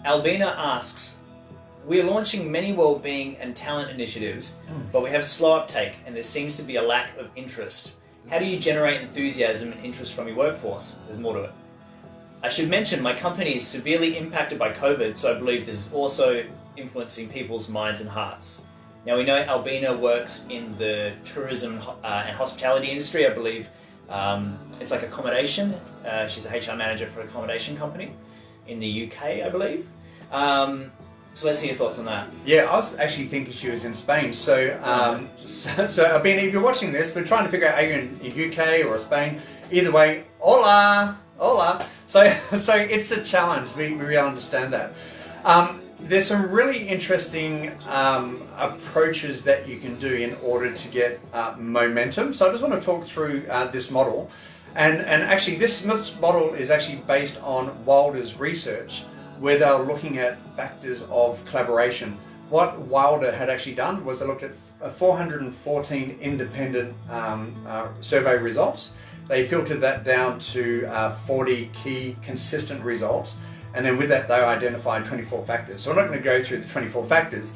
Albina asks, we're launching many wellbeing and talent initiatives, but we have slow uptake and there seems to be a lack of interest. How do you generate enthusiasm and interest from your workforce? There's more to it. I should mention my company is severely impacted by COVID, so I believe this is also influencing people's minds and hearts. Now we know Albina works in the tourism and hospitality industry. I believe it's like accommodation. She's a HR manager for an accommodation company in the UK, I believe. So let's hear your thoughts on that. Yeah, I was actually thinking she was in Spain. So, Albina, if you're watching this, we're trying to figure out are you in UK or Spain. Either way, hola, hola. So it's a challenge. We really understand that. There's some really interesting approaches that you can do in order to get momentum. So I just want to talk through this model. And actually this model is actually based on Wilder's research, where they were looking at factors of collaboration. What Wilder had actually done was they looked at 414 independent survey results. They filtered that down to 40 key consistent results. And then with that, they identified 24 factors. So I'm not going to go through the 24 factors,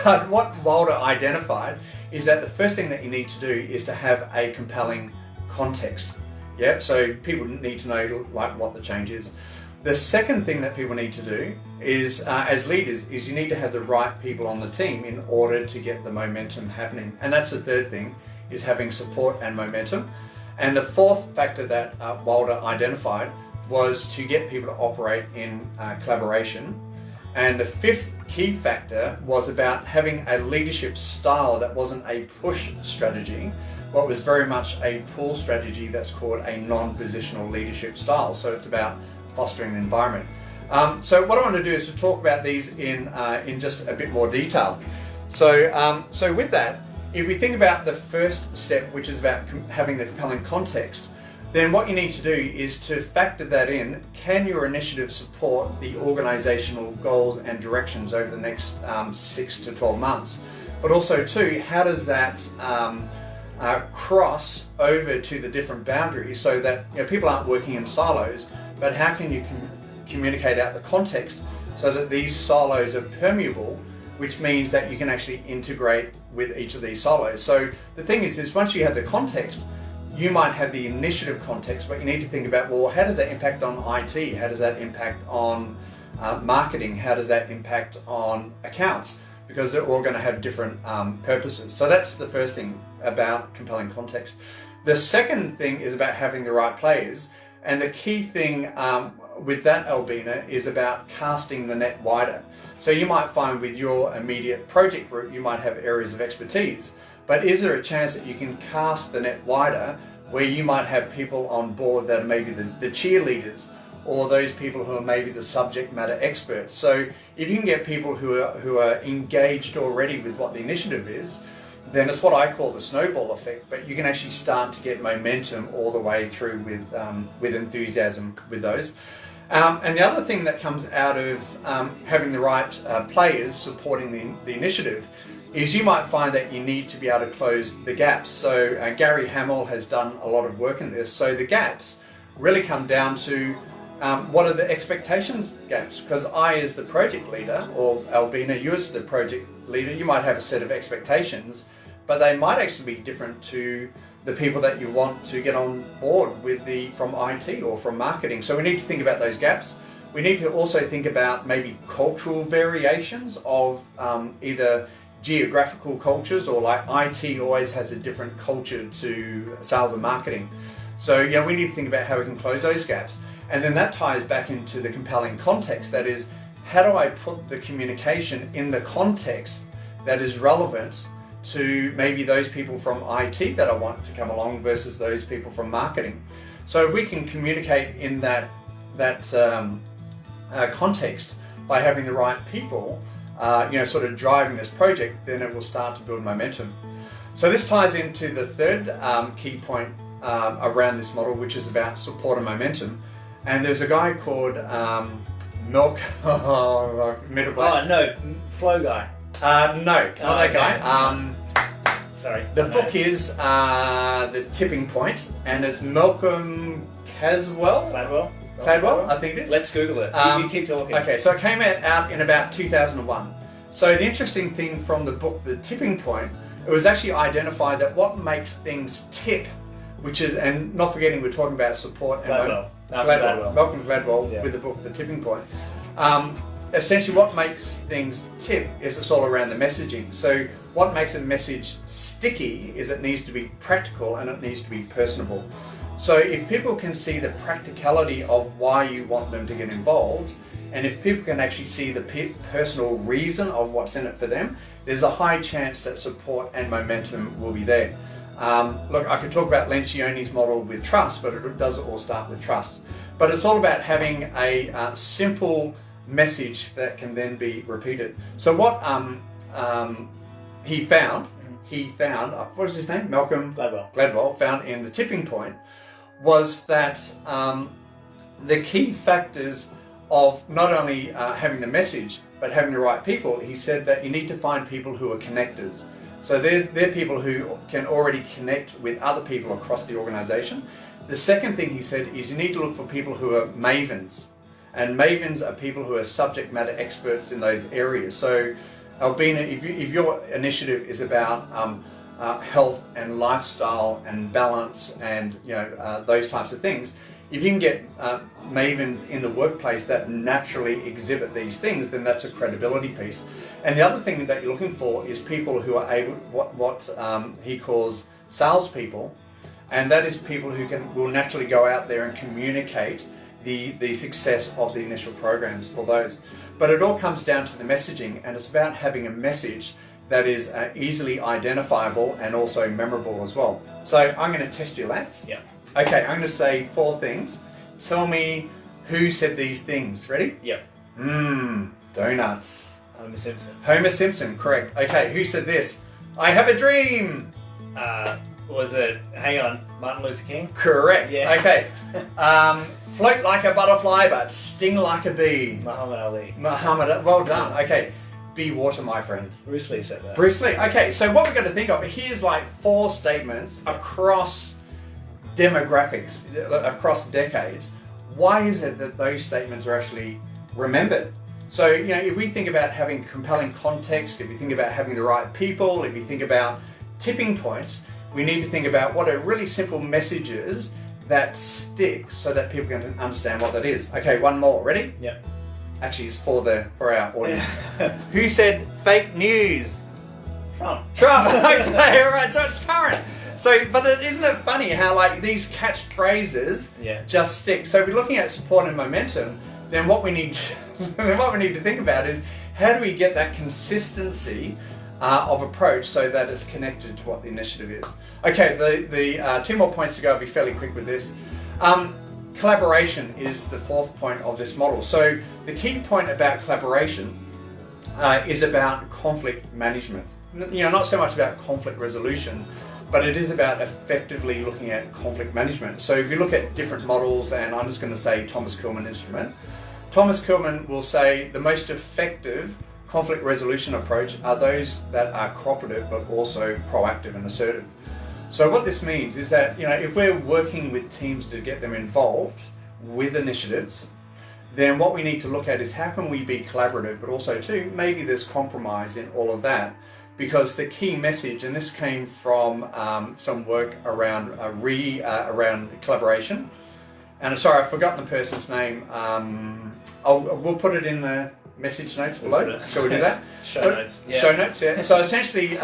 but what Wilder identified is that the first thing that you need to do is to have a compelling context. Yeah, so people need to know like what the change is. The second thing that people need to do is, as leaders, is you need to have the right people on the team in order to get the momentum happening. And that's the third thing, is having support and momentum. And the fourth factor that Wilder identified was to get people to operate in collaboration. And the fifth key factor was about having a leadership style that wasn't a push strategy, but was very much a pull strategy that's called a non-positional leadership style. So it's about fostering an environment. So what I want to do is to talk about these in just a bit more detail. So with that, if we think about the first step, which is about having the compelling context, then what you need to do is to factor that in. Can your initiative support the organisational goals and directions over the next 6 to 12 months? But also too, how does that cross over to the different boundaries so that people aren't working in silos, but how can you communicate out the context so that these silos are permeable, which means that you can actually integrate with each of these silos. So the thing is once you have the context, you might have the initiative context, but you need to think about, well, how does that impact on IT? How does that impact on marketing? How does that impact on accounts? Because they're all going to have different purposes. So that's the first thing about compelling context. The second thing is about having the right players. And the key thing with that, Albina, is about casting the net wider. So you might find with your immediate project group, you might have areas of expertise. But is there a chance that you can cast the net wider where you might have people on board that are maybe the cheerleaders, or those people who are maybe the subject matter experts? So if you can get people who are engaged already with what the initiative is, then it's what I call the snowball effect, but you can actually start to get momentum all the way through with enthusiasm with those. And the other thing that comes out of having the right players supporting the initiative is you might find that you need to be able to close the gaps. So Gary Hamill has done a lot of work in this. So the gaps really come down to what are the expectations gaps? Because I, as the project leader, or Albina, you as the project leader, you might have a set of expectations, but they might actually be different to the people that you want to get on board with from IT or from marketing. So we need to think about those gaps. We need to also think about maybe cultural variations of either geographical cultures, or like IT always has a different culture to sales and marketing. So we need to think about how we can close those gaps. And then that ties back into the compelling context. That is, how do I put the communication in the context that is relevant to maybe those people from IT that I want to come along versus those people from marketing? So if we can communicate in that context by having the right people, sort of driving this project, then it will start to build momentum. So this ties into the third key point around this model, which is about support and momentum. And there's a guy called Milk. Flow Guy. No, not that guy. Sorry. The book is The Tipping Point, and it's Malcolm Gladwell. Gladwell, I think it is. Let's Google it. You keep talking. Okay, so it came out in about 2001. So the interesting thing from the book, The Tipping Point, it was actually identified that what makes things tip, which is, and not forgetting we're talking about support and Gladwell. Malcolm Gladwell with the book The Tipping Point. Essentially what makes things tip is it's all around the messaging. So what makes a message sticky is it needs to be practical and it needs to be personable. So if people can see the practicality of why you want them to get involved, and if people can actually see the personal reason of what's in it for them, there's a high chance that support and momentum will be there. Look, I could talk about Lencioni's model with trust, but it does all start with trust. But it's all about having a simple message that can then be repeated. So what he found, what was his name? Malcolm Gladwell found in The Tipping Point was that the key factors of not only having the message, but having the right people, he said that you need to find people who are connectors. So they're people who can already connect with other people across the organization. The second thing he said is you need to look for people who are mavens. And mavens are people who are subject matter experts in those areas. So Albina, if your initiative is about health and lifestyle and balance and those types of things, if you can get mavens in the workplace that naturally exhibit these things, then that's a credibility piece. And the other thing that you're looking for is people who are able, what he calls salespeople, and that is people who will naturally go out there and communicate the success of the initial programs for those. But it all comes down to the messaging, and it's about having a message that is easily identifiable and also memorable as well. So I'm going to test you, lads. Yeah. Okay, I'm going to say 4 things. Tell me who said these things. Ready? Yep. Donuts. Homer Simpson. Homer Simpson, correct. Okay, who said this? I have a dream. Was it, hang on, Martin Luther King? Correct. Yeah. Okay. Float like a butterfly, but sting like a bee. Muhammad Ali. Well done. Okay. Be water, my friend. Bruce Lee said that. Bruce Lee. Okay, so what we're going to think of, here's like 4 statements across demographics, across decades. Why is it that those statements are actually remembered? So, if we think about having compelling context, if we think about having the right people, if you think about tipping points, we need to think about what are really simple messages that stick so that people can understand what that is. Okay, one more. Ready? Yep. Actually, it's for our audience. Who said fake news? Trump. Okay, all right. So it's current. So, but isn't it funny how like these catchphrases just stick? So if we're looking at support and momentum, then what we need to think about is how do we get that consistency of approach so that it's connected to what the initiative is. Okay, the 2 more points to go. I'll be fairly quick with this. Collaboration is the 4th point of this model. So the key point about collaboration is about conflict management. Not so much about conflict resolution, but it is about effectively looking at conflict management. So if you look at different models, and I'm just going to say Thomas Kuhlman instrument, Thomas Kuhlman will say the most effective conflict resolution approach are those that are cooperative but also proactive and assertive. So what this means is that if we're working with teams to get them involved with initiatives, then what we need to look at is how can we be collaborative, but also too maybe there's compromise in all of that, because the key message, and this came from some work around around collaboration, and sorry I've forgotten the person's name. We'll put it in the message notes below. Shall we do that? Show notes. Yeah. Show notes, yeah. So essentially,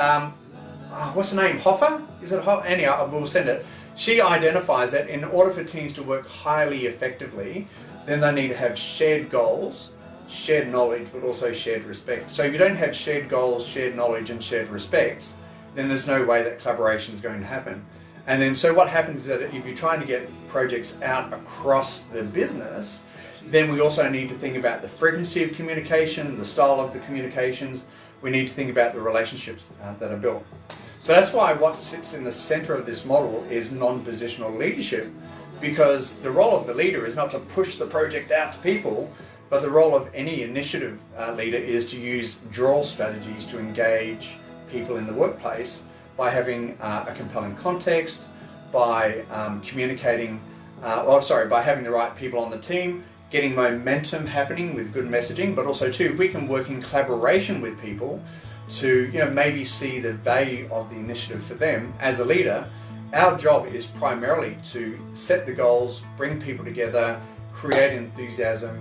what's the name? Hoffer? Is it Hoffer? Anyhow, we'll send it. She identifies that in order for teams to work highly effectively, then they need to have shared goals, shared knowledge, but also shared respect. So if you don't have shared goals, shared knowledge, and shared respect, then there's no way that collaboration is going to happen. And then so what happens is that if you're trying to get projects out across the business, then we also need to think about the frequency of communication, the style of the communications. We need to think about the relationships that are built. So that's why what sits in the center of this model is non-positional leadership, because the role of the leader is not to push the project out to people, but the role of any initiative leader is to use draw strategies to engage people in the workplace by having a compelling context, by communicating by having the right people on the team, getting momentum happening with good messaging, but also too, if we can work in collaboration with people to maybe see the value of the initiative for them as a leader, our job is primarily to set the goals, bring people together, create enthusiasm,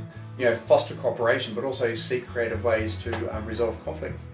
foster cooperation, but also seek creative ways to resolve conflicts.